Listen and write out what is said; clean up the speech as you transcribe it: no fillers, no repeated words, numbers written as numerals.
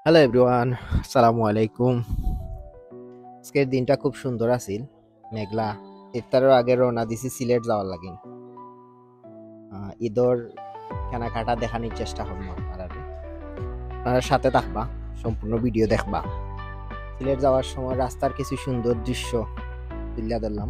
Hello everyone, আসসালামু আলাইকুম। আজকের দিনটা খুব সুন্দর আছিল, মেঘলা। ইফতারের আগে রওনা দিছি সিলেট যাওয়ার লাগি। ঈদর কেনাকাটা দেখানোর চেষ্টা করবো আপনারা সাথে থাকবা, সম্পূর্ণ ভিডিও দেখবা। সিলেট যাওয়ার সময় রাস্তার কিছু সুন্দর দৃশ্য তুলে ধরলাম।